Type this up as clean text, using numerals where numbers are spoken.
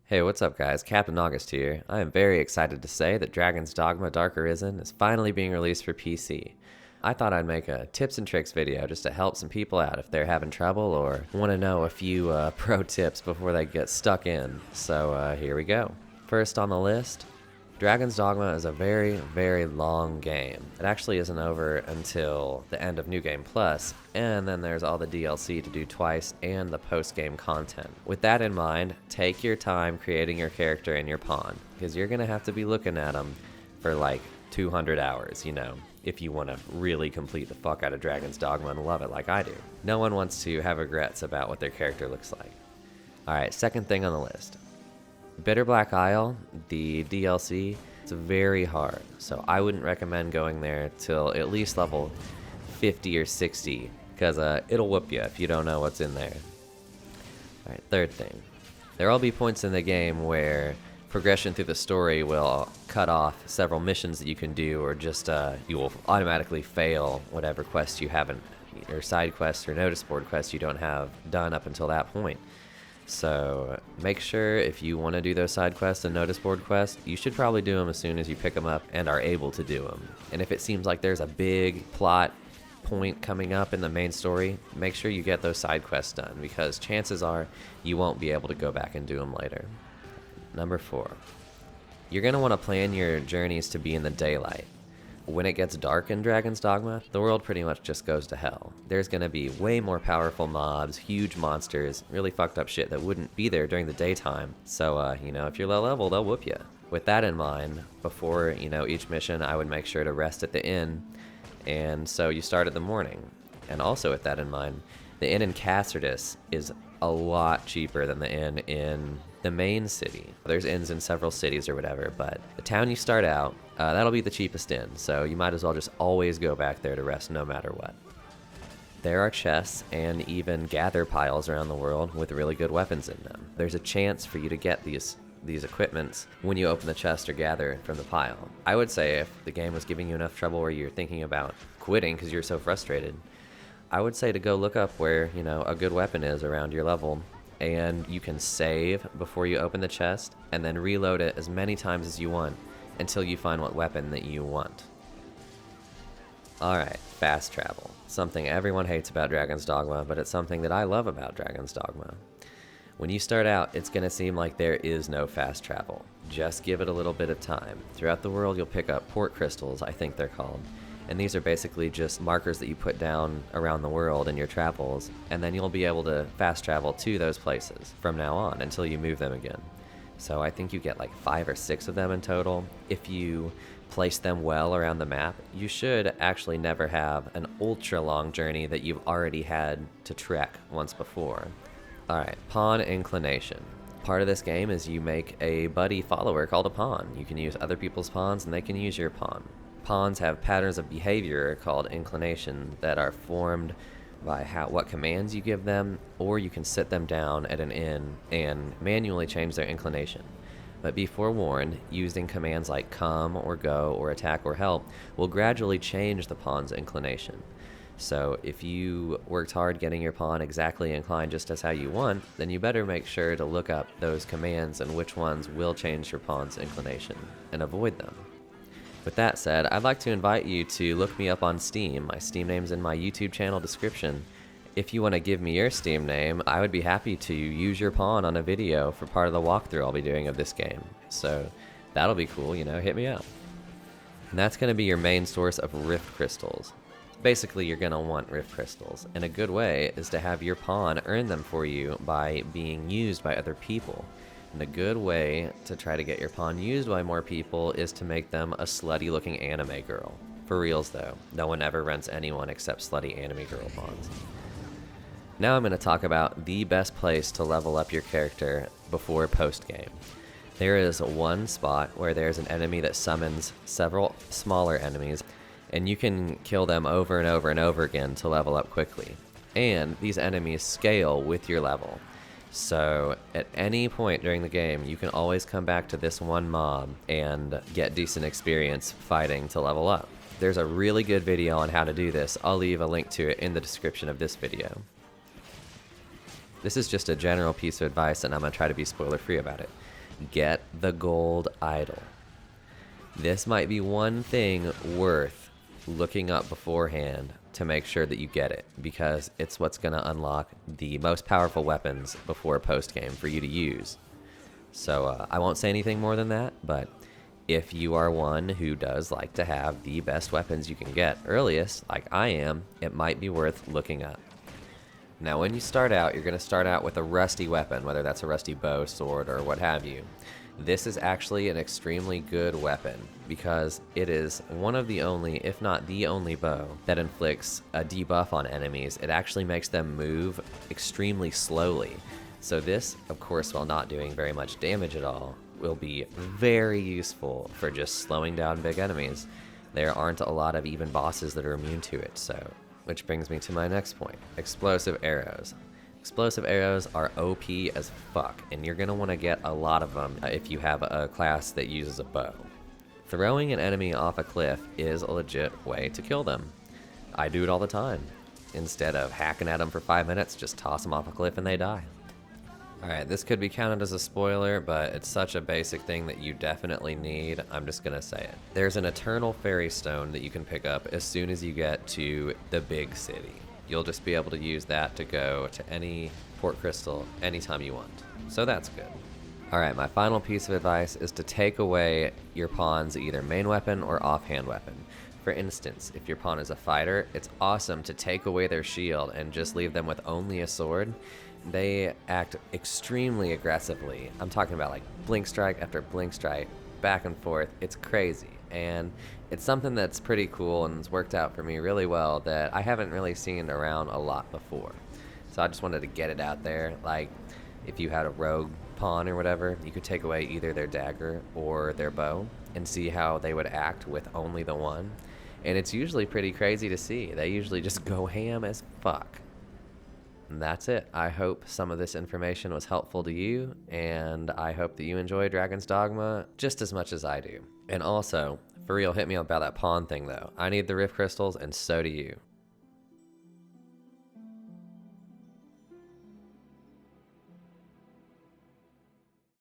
Hey, what's up guys? Captain August here. I am very excited to say that Dragon's Dogma Dark Arisen is finally being released for PC. I thought I'd make a tips and tricks video just to help some people out if they're having trouble or want to know a few pro tips before they get stuck in. So here we go. First on the list, Dragon's Dogma is a very, very long game. It actually isn't over until the end of New Game Plus, and then there's all the DLC to do twice and the post-game content. With that in mind, take your time creating your character and your pawn, because you're going to have to be looking at them for like 200 hours, if you want to really complete the fuck out of Dragon's Dogma and love it like I do. No one wants to have regrets about what their character looks like. Alright, second thing on the list. Bitter Black Isle, the DLC, it's very hard, so I wouldn't recommend going there till at least level 50 or 60, because it'll whoop you if you don't know what's in there. Alright, third thing. There will be points in the game where progression through the story will cut off several missions that you can do, or just you will automatically fail whatever quest you haven't, or side quests or notice board quests you don't have done up until that point. So make sure if you want to do those side quests and notice board quests, you should probably do them as soon as you pick them up and are able to do them. And if it seems like there's a big plot point coming up in the main story, make sure you get those side quests done, because chances are you won't be able to go back and do them later. Number 4. You're going to want to plan your journeys to be in the daylight. When it gets dark in Dragon's Dogma, the world pretty much just goes to hell. There's gonna be way more powerful mobs, huge monsters, really fucked up shit that wouldn't be there during the daytime. So, if you're low level, they'll whoop you. With that in mind, before, each mission, I would make sure to rest at the inn, and so you start at the morning. And also with that in mind, the inn in Cassardis is a lot cheaper than the inn in the main city. There's inns in several cities or whatever, but the town you start out, that'll be the cheapest inn, so you might as well just always go back there to rest no matter what. There are chests and even gather piles around the world with really good weapons in them. There's a chance for you to get these equipments when you open the chest or gather from the pile. I would say if the game was giving you enough trouble where you're thinking about quitting because you're so frustrated, I would say to go look up where, a good weapon is around your level, and you can save before you open the chest and then reload it as many times as you want until you find what weapon that you want. Alright, fast travel. Something everyone hates about Dragon's Dogma, but it's something that I love about Dragon's Dogma. When you start out, it's going to seem like there is no fast travel. Just give it a little bit of time. Throughout the world, you'll pick up port crystals, I think they're called. And these are basically just markers that you put down around the world in your travels, and then you'll be able to fast travel to those places from now on until you move them again. So I think you get like 5 or 6 of them in total. If you place them well around the map, you should actually never have an ultra long journey that you've already had to trek once before. Alright, pawn inclination. Part of this game is you make a buddy follower called a pawn. You can use other people's pawns and they can use your pawn. Pawns have patterns of behavior called inclination that are formed by what commands you give them, or you can sit them down at an inn and manually change their inclination. But be forewarned, using commands like come or go or attack or help will gradually change the pawn's inclination. So if you worked hard getting your pawn exactly inclined just as how you want, then you better make sure to look up those commands and which ones will change your pawn's inclination and avoid them. With that said, I'd like to invite you to look me up on Steam. My Steam name's in my YouTube channel description. If you want to give me your Steam name, I would be happy to use your pawn on a video for part of the walkthrough I'll be doing of this game. So that'll be cool, hit me up. And that's going to be your main source of Rift Crystals. Basically, you're going to want Rift Crystals, and a good way is to have your pawn earn them for you by being used by other people. And a good way to try to get your pawn used by more people is to make them a slutty looking anime girl. For reals though, no one ever rents anyone except slutty anime girl pawns. Now I'm going to talk about the best place to level up your character before post-game. There is one spot where there's an enemy that summons several smaller enemies, and you can kill them over and over and over again to level up quickly. And these enemies scale with your level. So at any point during the game, you can always come back to this one mob and get decent experience fighting to level up. There's a really good video on how to do this. I'll leave a link to it in the description of this video. This is just a general piece of advice, and I'm going to try to be spoiler free about it. Get the gold idol. This might be one thing worth looking up beforehand to make sure that you get it, because it's what's going to unlock the most powerful weapons before post-game for you to use. So I won't say anything more than that, but if you are one who does like to have the best weapons you can get earliest, like I am, it might be worth looking up. Now when you start out, you're going to start out with a rusty weapon, whether that's a rusty bow, sword, or what have you. This is actually an extremely good weapon because it is one of the only, if not the only bow that inflicts a debuff on enemies. It actually makes them move extremely slowly. So this, of course, while not doing very much damage at all, will be very useful for just slowing down big enemies. There aren't a lot of even bosses that are immune to it, so. Which brings me to my next point, explosive arrows. Explosive arrows are OP as fuck, and you're going to want to get a lot of them if you have a class that uses a bow. Throwing an enemy off a cliff is a legit way to kill them. I do it all the time. Instead of hacking at them for 5 minutes, just toss them off a cliff and they die. Alright, this could be counted as a spoiler, but it's such a basic thing that you definitely need, I'm just gonna say it. There's an eternal fairy stone that you can pick up as soon as you get to the big city. You'll just be able to use that to go to any port crystal anytime you want. So that's good. Alright, my final piece of advice is to take away your pawn's either main weapon or offhand weapon. For instance, if your pawn is a fighter, it's awesome to take away their shield and just leave them with only a sword. They act extremely aggressively. I'm talking about like blink strike after blink strike, back and forth. It's crazy. And it's something that's pretty cool and it's worked out for me really well that I haven't really seen around a lot before. So I just wanted to get it out there. Like if you had a rogue pawn or whatever, you could take away either their dagger or their bow and see how they would act with only the one. And it's usually pretty crazy to see. They usually just go ham as fuck. And that's it. I hope some of this information was helpful to you, and I hope that you enjoy Dragon's Dogma just as much as I do. And also, for real, hit me up about that pawn thing though. I need the Rift Crystals, and so do you.